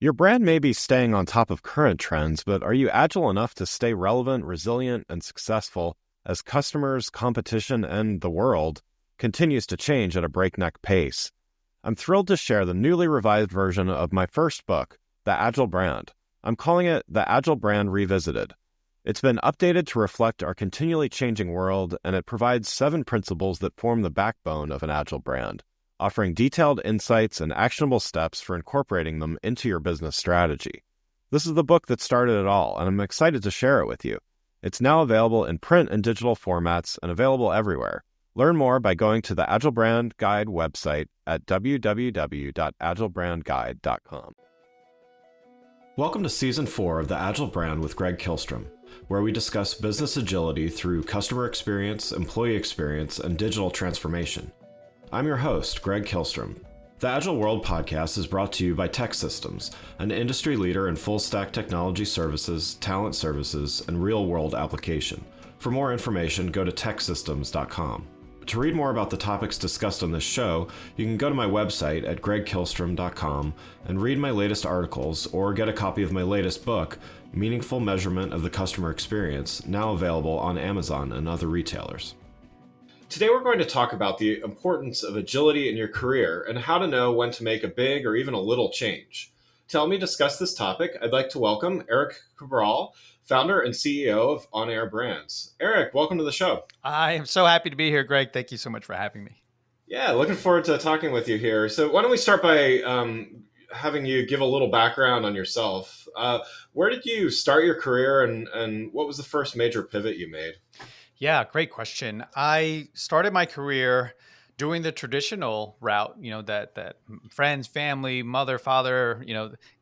Your brand may be staying on top of current trends, but are you agile enough to stay relevant, resilient, and successful as customers, competition, and the world continues to change at a breakneck pace? I'm thrilled to share the newly revised version of my first book, The Agile Brand. I'm calling it The Agile Brand Revisited. It's been updated to reflect our continually changing world, and it provides 7 principles that form the backbone of an agile brand, offering detailed insights and actionable steps for incorporating them into your business strategy. This is the book that started it all, and I'm excited to share it with you. It's now available in print and digital formats and available everywhere. Learn more by going to the Agile Brand Guide website at www.agilebrandguide.com. Welcome to Season 4 of The Agile Brand with Greg Kihlstrom, where we discuss business agility through customer experience, employee experience, and digital transformation. I'm your host, Greg Kihlstrom. The Agile World podcast is brought to you by TEKsystems, an industry leader in full-stack technology services, talent services, and real-world application. For more information, go to teksystems.com. To read more about the topics discussed on this show, you can go to my website at gregkihlstrom.com and read my latest articles or get a copy of my latest book, Meaningful Measurement of the Customer Experience, now available on Amazon and other retailers. Today we're going to talk about the importance of agility in your career and how to know when to make a big or even a little change. To help me discuss this topic, I'd like to welcome Erik Cabral, founder and CEO of On Air Brands. Erik, welcome to the show. I am so happy to be here, Greg. Thank you so much for having me. Yeah, looking forward to talking with you here. So why don't we start by having you give a little background on yourself. Where did you start your career and what was the first major pivot you made? Yeah, great question. I started my career doing the traditional route, that friends, family, mother, father,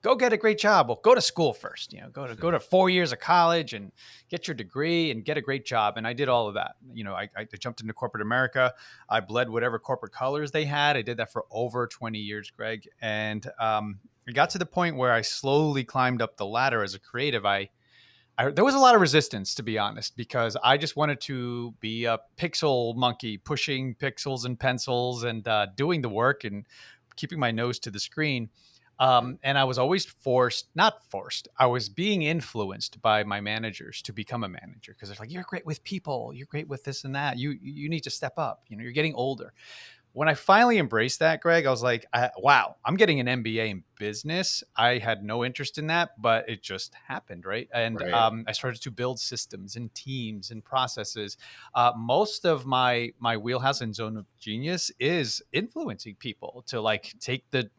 go get a great job. Well, go to school first, go to 4 years of college and get your degree and get a great job. And I did all of that. I jumped into corporate America. I bled whatever corporate colors they had. I did that for over 20 years, Greg. And it got to the point where I slowly climbed up the ladder as a creative. There was a lot of resistance, to be honest, because I just wanted to be a pixel monkey, pushing pixels and pencils and doing the work and keeping my nose to the screen. And I was always not forced. I was being influenced by my managers to become a manager because they're like, "You're great with people. You're great with this and that. You need to step up. You're getting older." When I finally embraced that, Greg, I was like, wow, I'm getting an MBA in business. I had no interest in that, but it just happened, right? And Right. I started to build systems and teams and processes. Most of my wheelhouse and zone of genius is influencing people to like take the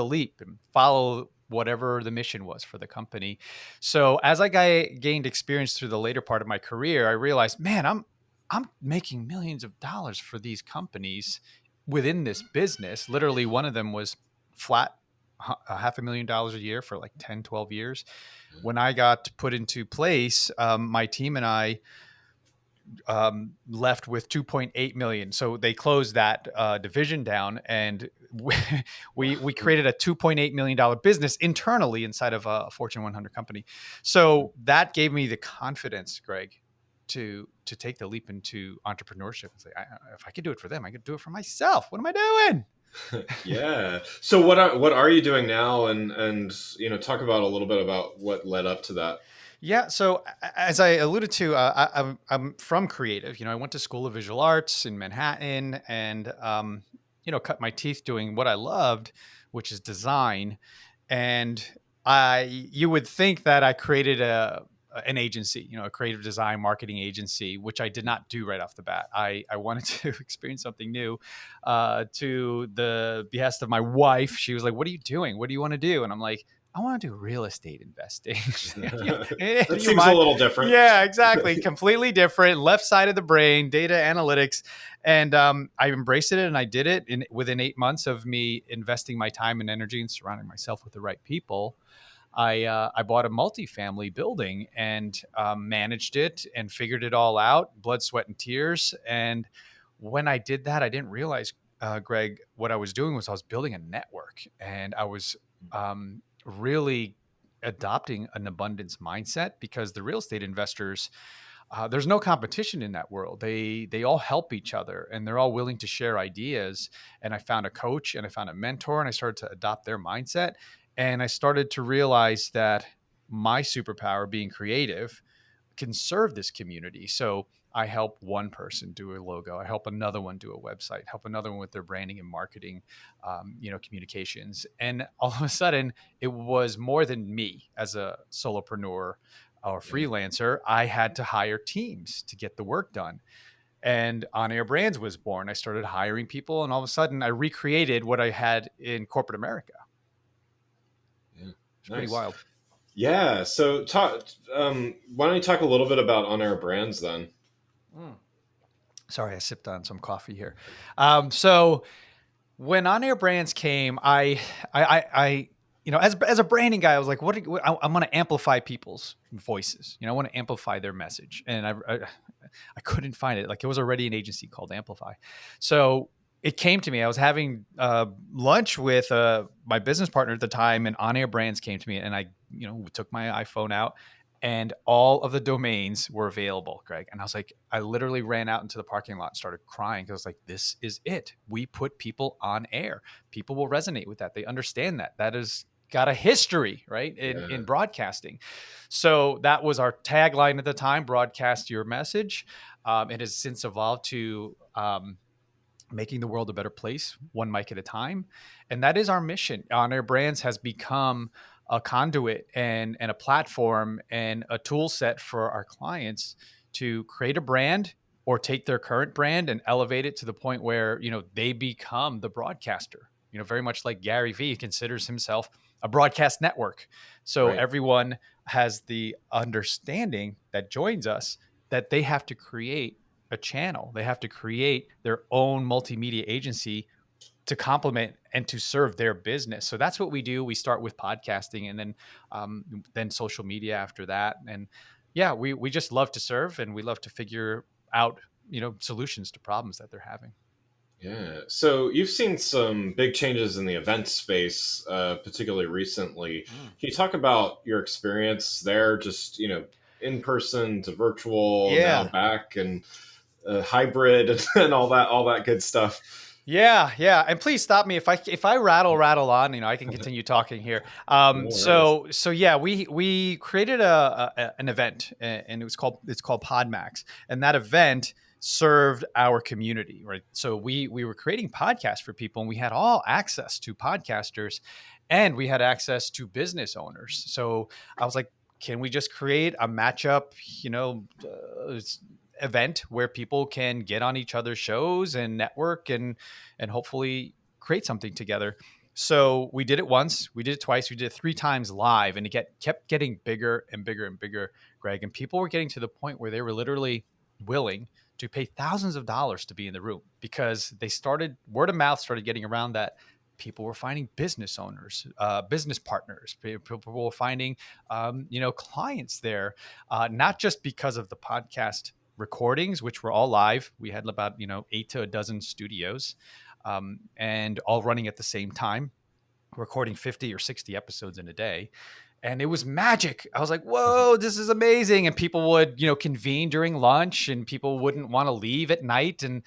leap and follow whatever the mission was for the company. So as I gained experience through the later part of my career, I realized, man, I'm making millions of dollars for these companies within this business. Literally one of them was flat $500,000 a year for like 10, 12 years. When I got put into place, my team and I left with 2.8 million. So they closed that division down and we created a $2.8 million business internally inside of a Fortune 100 company. So that gave me the confidence, Greg, to take the leap into entrepreneurship and say, if I could do it for them, I could do it for myself. What am I doing? Yeah. So what are you doing now? And talk about a little bit about what led up to that. Yeah. So as I alluded to, I'm from creative. I went to School of Visual Arts in Manhattan and, cut my teeth doing what I loved, which is design. And you would think that I created an agency, a creative design marketing agency, which I did not do right off the bat. I wanted to experience something new. To the behest of my wife, she was like, "What are you doing? What do you want to do?" And I'm like, "I want to do real estate investing." That seems a little different. Yeah, exactly. Completely different. Left side of the brain, data analytics. And I embraced it and I did it within 8 months of me investing my time and energy and surrounding myself with the right people. I bought a multifamily building and managed it and figured it all out, blood, sweat, and tears. And when I did that, I didn't realize, Greg, what I was doing was I was building a network and I was really adopting an abundance mindset because the real estate investors, there's no competition in that world. They all help each other and they're all willing to share ideas. And I found a coach and I found a mentor and I started to adopt their mindset. And I started to realize that my superpower, being creative, can serve this community. So I help one person do a logo. I help another one do a website. Help another one with their branding and marketing, communications. And all of a sudden, it was more than me as a solopreneur or Yeah. freelancer. I had to hire teams to get the work done. And On Air Brands was born. I started hiring people, and all of a sudden, I recreated what I had in corporate America. Yeah. It's pretty Nice. wild. Yeah. So, talk. Why don't you talk a little bit about on air brands then? Mm. Sorry, I sipped on some coffee here. So when On Air Brands came, I as a branding guy, I was like, I'm going to amplify people's voices. I want to amplify their message, and I couldn't find it. Like, it was already an agency called Amplify, so it came to me. I was having lunch with my business partner at the time, and On Air Brands came to me, and I took my iPhone out. And all of the domains were available, Greg. And I was like, I literally ran out into the parking lot and started crying because I was like, this is it. We put people on air. People will resonate with that. They understand that. That has got a history, right, Yeah. in broadcasting. So that was our tagline at the time: broadcast your message. It has since evolved to making the world a better place, one mic at a time. And that is our mission. On Air Brands has become a conduit and a platform and a tool set for our clients to create a brand or take their current brand and elevate it to the point where, they become the broadcaster. Very much like Gary Vee considers himself a broadcast network. So Right. everyone has the understanding that joins us that they have to create a channel. They have to create their own multimedia agency to complement and to serve their business. So that's what we do. We start with podcasting, and then social media after that. And yeah, we just love to serve, and we love to figure out solutions to problems that they're having. Yeah. So you've seen some big changes in the event space, particularly recently. Mm. Can you talk about your experience there? Just in person to virtual, now Yeah. back and hybrid and all that good stuff. Yeah, and please stop me if I rattle on. I can continue talking here. No worries. So yeah, we created an event, and it's called Podmax, and that event served our community, right? So we were creating podcasts for people, and we had all access to podcasters, and we had access to business owners. So I was like, can we just create a matchup? Event where people can get on each other's shows and network and hopefully create something together. So we did it once, we did it twice, we did it 3 times live, and kept getting bigger and bigger and bigger, Greg. And people were getting to the point where they were literally willing to pay thousands of dollars to be in the room because they started word of mouth started getting around that people were finding business owners, business partners. People were finding, clients there, not just because of the podcast recordings, which were all live. We had about 8 to a dozen studios, and all running at the same time, recording 50 or 60 episodes in a day. And it was magic. I was like, whoa, this is amazing. And people would, convene during lunch, and people wouldn't want to leave at night. And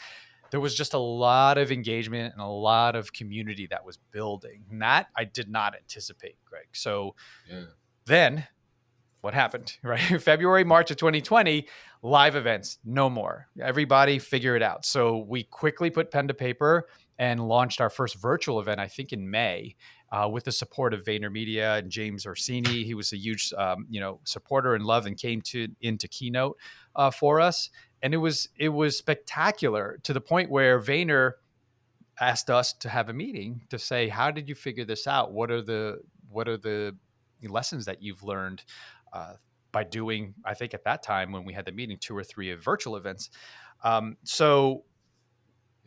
there was just a lot of engagement and a lot of community that was building. And that I did not anticipate, Greg. So Yeah. then what happened, right? February, March of 2020, live events, no more. Everybody figure it out. So we quickly put pen to paper and launched our first virtual event, I think in May, with the support of VaynerMedia and James Orsini. He was a huge, supporter and love, and came into keynote for us. And it was spectacular, to the point where Vayner asked us to have a meeting to say, how did you figure this out? What are the lessons that you've learned by doing, I think at that time when we had the meeting, 2 or 3 virtual events. So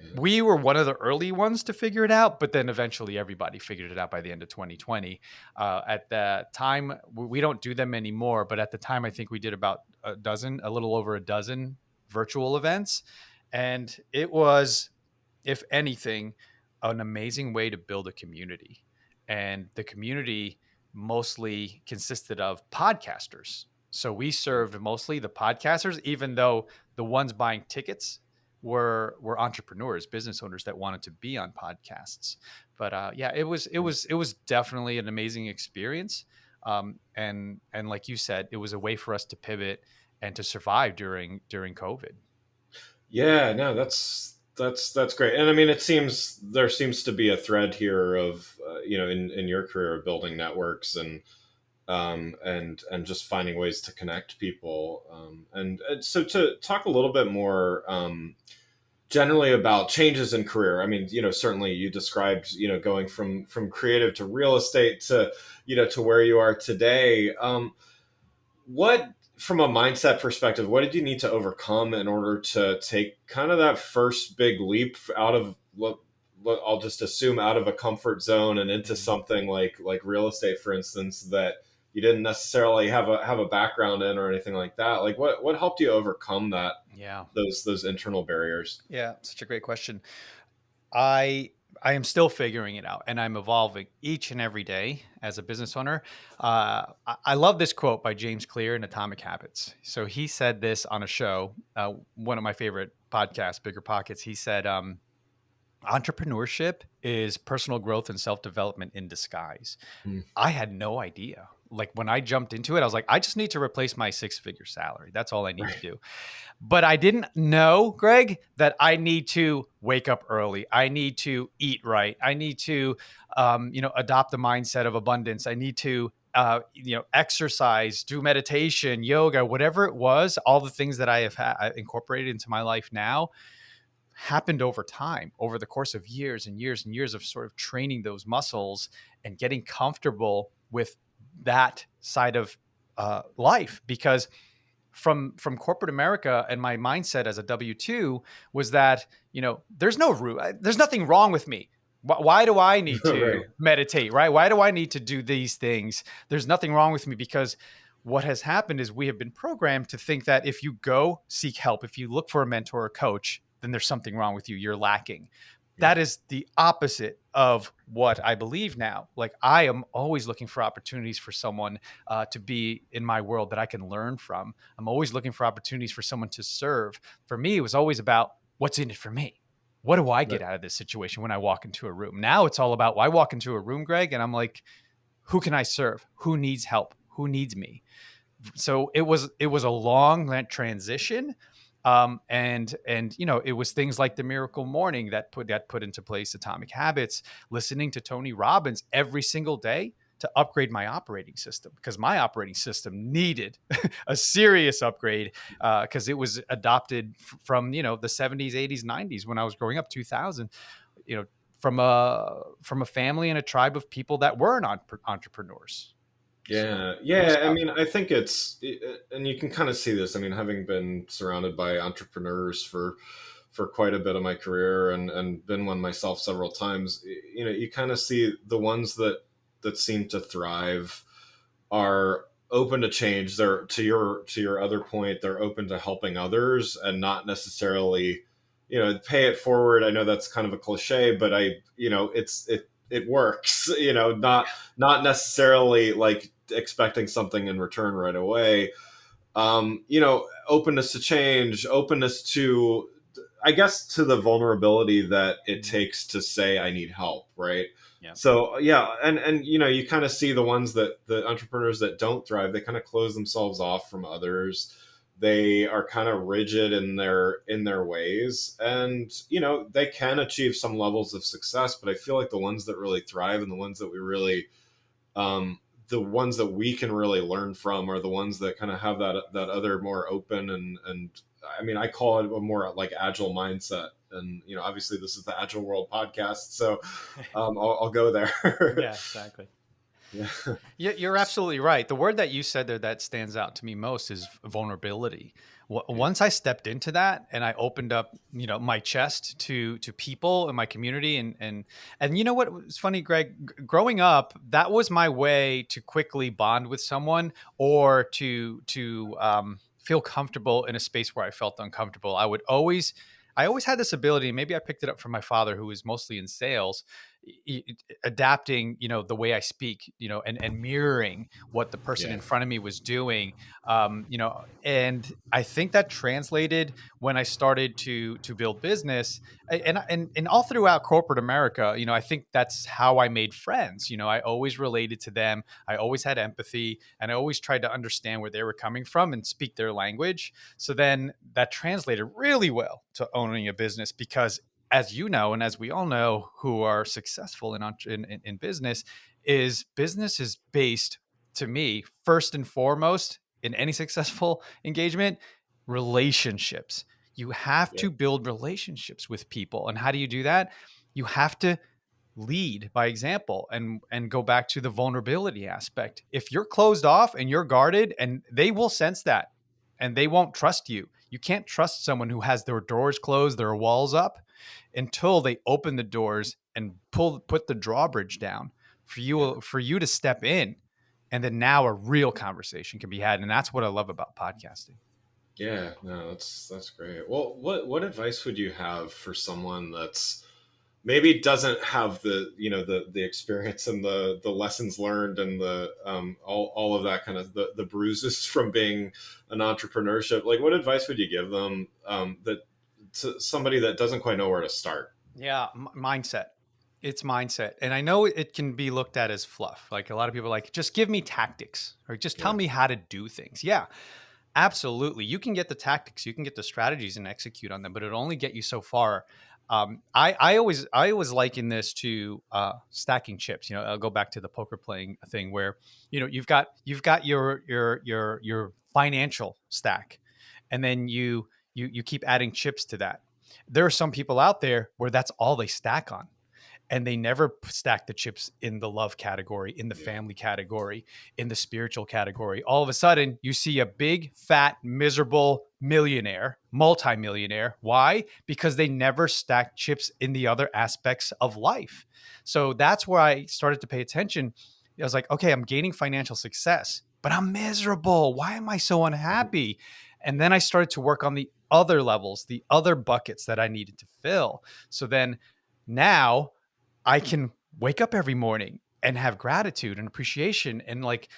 Yeah. we were one of the early ones to figure it out, but then eventually everybody figured it out by the end of 2020. At the time, we don't do them anymore, but at the time, I think we did about a little over a dozen virtual events. And it was, if anything, an amazing way to build a community. And the community mostly consisted of podcasters. So we served mostly the podcasters, even though the ones buying tickets were entrepreneurs, business owners that wanted to be on podcasts. But yeah, it was definitely an amazing experience. And like you said, it was a way for us to pivot and to survive during COVID. Yeah, no, that's great. And I mean, it seems there seems to be a thread here of in your career of building networks and just finding ways to connect people. And so to talk a little bit more generally about changes in career. I mean, certainly you described, going from creative to real estate to to where you are today. What From a mindset perspective, what did you need to overcome in order to take kind of that first big leap out of what I'll just assume out of a comfort zone and into Mhm. something like real estate, for instance, that you didn't necessarily have a background in or anything like that? Like what helped you overcome Yeah. those internal barriers? Yeah, such a great question. I I am still figuring it out, and I'm evolving each and every day as a business owner. I love this quote by James Clear in Atomic Habits. So he said this on a show, one of my favorite podcasts, Bigger Pockets. He said, "Entrepreneurship is personal growth and self development in disguise." Mm. I had no idea. Like when I jumped into it, I was like, I just need to replace my six-figure salary. That's all I need to Right. do. But I didn't know, Greg, that I need to wake up early. I need to eat right. I need to, adopt the mindset of abundance. I need to, exercise, do meditation, yoga, whatever it was. All the things that I have incorporated into my life now happened over time, over the course of years and years and years of sort of training those muscles and getting comfortable with that side of life. Because from corporate America and my mindset as a W-2 was that, there's no root, there's nothing wrong with me. Why do I need Right. to meditate, right? Why do I need to do these things? There's nothing wrong with me because what has happened is we have been programmed to think that if you go seek help, if you look for a mentor or coach, then there's something wrong with you. You're lacking. Yeah. That is the opposite of what I believe now. Like I am always looking for opportunities for someone to be in my world that I can learn from. I'm always looking for opportunities for someone to serve. For me, it was always about what's in it for me. What do I Right. get out of this situation when I walk into a room? Now it's all about, well, I walk into a room, Greg, and I'm like, who can I serve? Who needs help? Who needs me? So it was a long transition. And it was things like the Miracle Morning that put into place Atomic Habits, listening to Tony Robbins every single day to upgrade my operating system, because my operating system needed a serious upgrade, because it was adopted from the 70s, 80s, 90s when I was growing up, 2000, you know from a family and a tribe of people that weren't entrepreneurs. So Yeah, it was yeah. I tough. mean, I think and you can kind of see this. I mean, having been surrounded by entrepreneurs for quite a bit of my career and been one myself several times, you kind of see the ones that seem to thrive are open to change. They're to your other point, they're open to helping others and not necessarily, pay it forward. I know that's kind of a cliche, but it works. Not necessarily like expecting something in return right away. Openness to change, openness to, I guess, to the vulnerability that it Mhm. takes to say I need help, right? Yeah. So yeah, and you kind of see the entrepreneurs that don't thrive, they kind of close themselves off from others. They are kind of rigid in their ways, and they can achieve some levels of success, but I feel like the ones that really thrive and um, the ones that we can really learn from are the ones that kind of have that other more open and I mean, I call it a more like agile mindset. And obviously this is the Agile World podcast, so I'll go there. Yeah, exactly. Yeah. Yeah, you're absolutely right. The word that you said there that stands out to me most is vulnerability. Yeah. Once I stepped into that and I opened up, my chest to people in my community, and you know what was funny, Greg? Growing up, that was my way to quickly bond with someone or to feel comfortable in a space where I felt uncomfortable. I always had this ability. Maybe I picked it up from my father, who was mostly in sales. adapting, the way I speak, and mirroring what the person Yeah. in front of me was doing. And I think that translated when I started to build business, and all throughout corporate America. I think that's how I made friends. I always related to them. I always had empathy, and I always tried to understand where they were coming from and speak their language. So then that translated really well to owning a business, because as you know, and as we all know who are successful in business is based, to me, first and foremost, in any successful engagement, relationships. You have Yeah. to build relationships with people. And how do you do that? You have to lead by example, and go back to the vulnerability aspect. If you're closed off and you're guarded, and they will sense that, and they won't trust you. You can't trust someone who has their doors closed, their walls up, until they open the doors and put the drawbridge down for Yeah. you to step in. And then now a real conversation can be had. And that's what I love about podcasting. Yeah, no, that's great. Well, what advice would you have for someone that's maybe doesn't have the experience and the lessons learned and the all of that kind of the bruises from being an entrepreneurship? Like, what advice would you give them, that to somebody that doesn't quite know where to start? Yeah, mindset. It's mindset. And I know it can be looked at as fluff. Like, a lot of people are like, just give me tactics, or just tell Yeah, me how to do things. Yeah, absolutely. You can get the tactics, you can get the strategies and execute on them, but it'll only get you so far. I always liken this to stacking chips. I'll go back to the poker playing thing, where you've got your financial stack, and then you keep adding chips to that. There are some people out there where that's all they stack on, and they never stack the chips in the love category, in the yeah, family category, in the spiritual category. All of a sudden, you see a big, fat, miserable millionaire, multimillionaire. Why? Because they never stacked chips in the other aspects of life. So that's where I started to pay attention. I was like, okay, I'm gaining financial success, but I'm miserable. Why am I so unhappy? And then I started to work on the other levels, the other buckets that I needed to fill. So then now I can wake up every morning and have gratitude and appreciation. And like,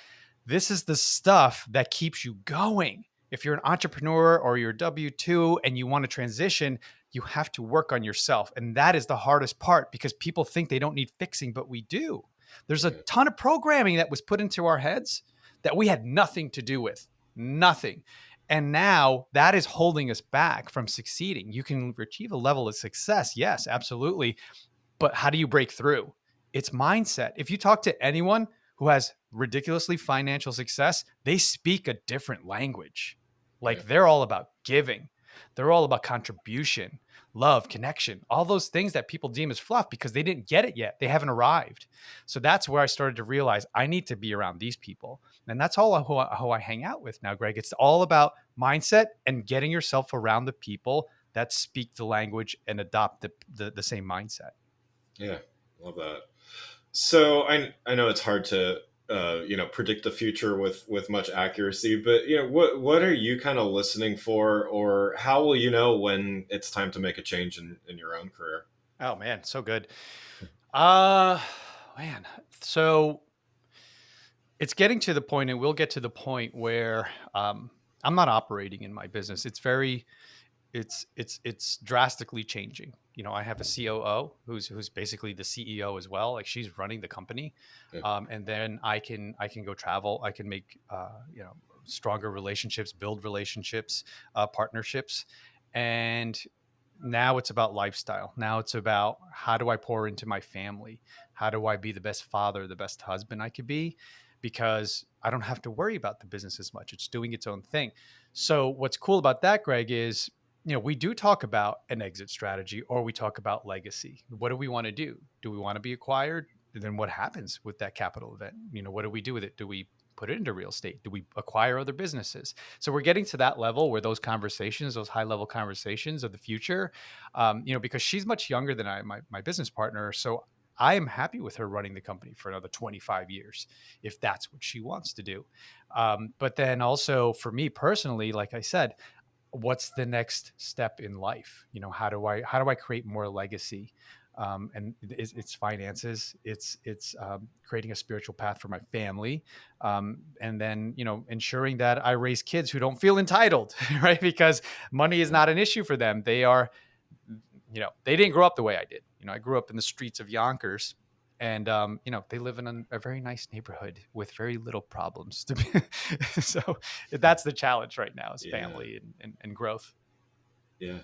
this is the stuff that keeps you going. If you're an entrepreneur or you're W 2 and you want to transition, you have to work on yourself. And that is the hardest part, because people think they don't need fixing, but we do. There's a yeah, ton of programming that was put into our heads that we had nothing to do with, nothing. And now that is holding us back from succeeding. You can achieve a level of success. Yes, absolutely. But how do you break through? It's mindset. If you talk to anyone who has ridiculously financial success, they speak a different language. yeah, Like, they're all about giving, they're all about contribution, love, connection, all those things that people deem as fluff because they didn't get it yet. They haven't arrived. So that's where I started to realize I need to be around these people. And that's all who I hang out with now, Greg. It's all about mindset and getting yourself around the people that speak the language and adopt the same mindset. yeah. Love that. So I know it's hard to predict the future with much accuracy, but what are you kind of listening for, or how will you know when it's time to make a change in your own career? Oh man, so good. Uh man. So it's getting to the point, and we'll get to the point where I'm not operating in my business. It's drastically changing. I have a COO who's basically the CEO as well. Like, she's running the company, Yeah, and then I can go travel. I can make stronger relationships, build relationships, partnerships, and now it's about lifestyle. Now it's about, how do I pour into my family? How do I be the best father, the best husband I could be? Because I don't have to worry about the business as much. It's doing its own thing. So what's cool about that, Greg, is we do talk about an exit strategy, or we talk about legacy. What do we want to do? Do we want to be acquired? Then what happens with that capital event? What do we do with it? Do we put it into real estate? Do we acquire other businesses? So we're getting to that level where those conversations, those high level conversations of the future, because she's much younger than my business partner. So I am happy with her running the company for another 25 years, if that's what she wants to do. But then also for me personally, like I said, what's the next step in life? How do I create more legacy? And it's finances, it's creating a spiritual path for my family, and then ensuring that I raise kids who don't feel entitled, right? Because money is not an issue for them. They are, they didn't grow up the way I did. I grew up in the streets of Yonkers, and they live in a very nice neighborhood with very little problems. So that's the challenge right now is family and growth. Yeah.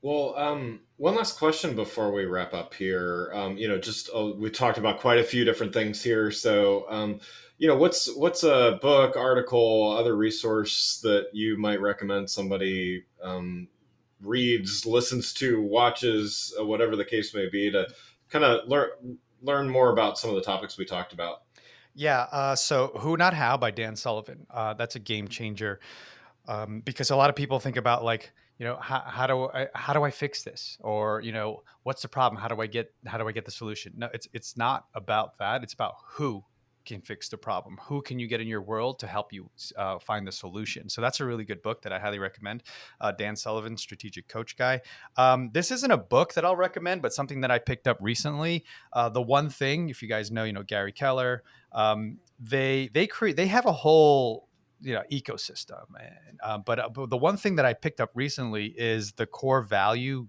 Well, one last question before we wrap up here. We talked about quite a few different things here. So, what's a book, article, other resource that you might recommend somebody reads, listens to, watches, whatever the case may be, to kind of learn more about some of the topics we talked about? Yeah. So Who Not How by Dan Sullivan. That's a game changer. Because a lot of people think about like, how do I fix this, or what's the problem? How do I get the solution? No, it's not about that. It's about who can fix the problem. Who can you get in your world to help you find the solution? So that's a really good book that I highly recommend. Dan Sullivan, strategic coach guy. This isn't a book that I'll recommend, but something that I picked up recently. The One Thing, if you guys know, Gary Keller. They have a whole ecosystem. But the one thing that I picked up recently is the core value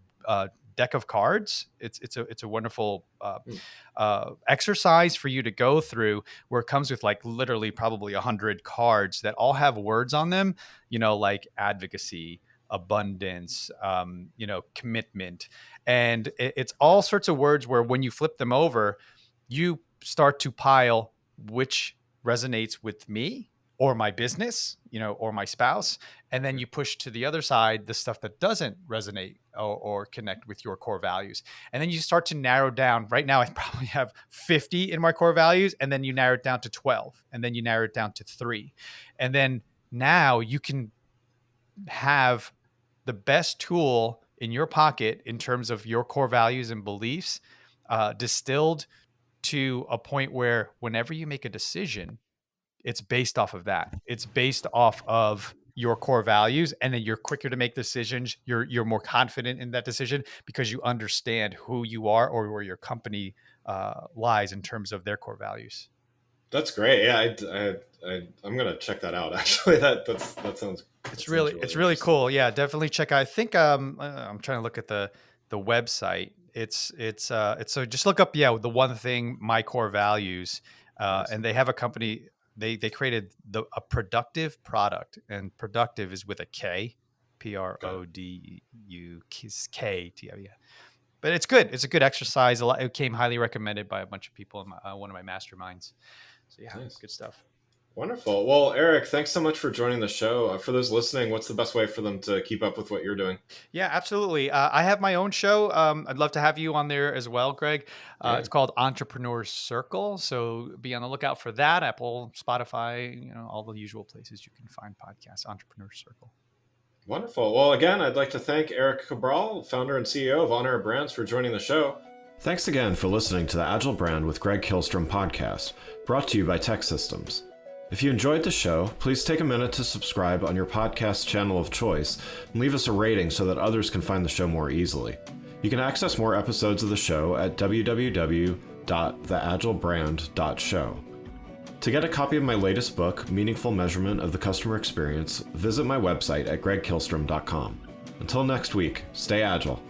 deck of cards. It's a wonderful exercise for you to go through, where it comes with like literally probably 100 cards that all have words on them, like advocacy, abundance, commitment, and it's all sorts of words where when you flip them over, you start to pile which resonates with me or my business, or my spouse. And then you push to the other side the stuff that doesn't resonate or connect with your core values. And then you start to narrow down. Right now, I probably have 50 in my core values, and then you narrow it down to 12, and then you narrow it down to 3. And then now you can have the best tool in your pocket in terms of your core values and beliefs, distilled to a point where whenever you make a decision, it's based off of that. It's based off of your core values, and then you're quicker to make decisions. You're more confident in that decision because you understand who you are or where your company lies in terms of their core values. That's great. Yeah, I'm gonna check that out. Actually, that sounds. It's really cool. Yeah, definitely check out. I think I'm trying to look at the website. It's so just look up the One Thing, my core values, and they have a company. They created a productive product, and productive is with a K, PRODUK. But it's good. It's a good exercise. It came highly recommended by a bunch of people in one of my masterminds. So yeah, nice. Good stuff. Wonderful. Well, Erik, thanks so much for joining the show. For those listening, what's the best way for them to keep up with what you're doing? Yeah, absolutely. I have my own show. I'd love to have you on there as well, Greg. It's called Entrepreneur Circle. So be on the lookout for that. Apple, Spotify, all the usual places you can find podcasts, Entrepreneur Circle. Wonderful. Well, again, I'd like to thank Erik Cabral, founder and CEO of On Air Brands, for joining the show. Thanks again for listening to the Agile Brand with Greg Kihlstrom podcast, brought to you by Tech Systems. If you enjoyed the show, please take a minute to subscribe on your podcast channel of choice and leave us a rating so that others can find the show more easily. You can access more episodes of the show at www.theagilebrand.show. To get a copy of my latest book, Meaningful Measurement of the Customer Experience, visit my website at gregkihlstrom.com. Until next week, stay agile.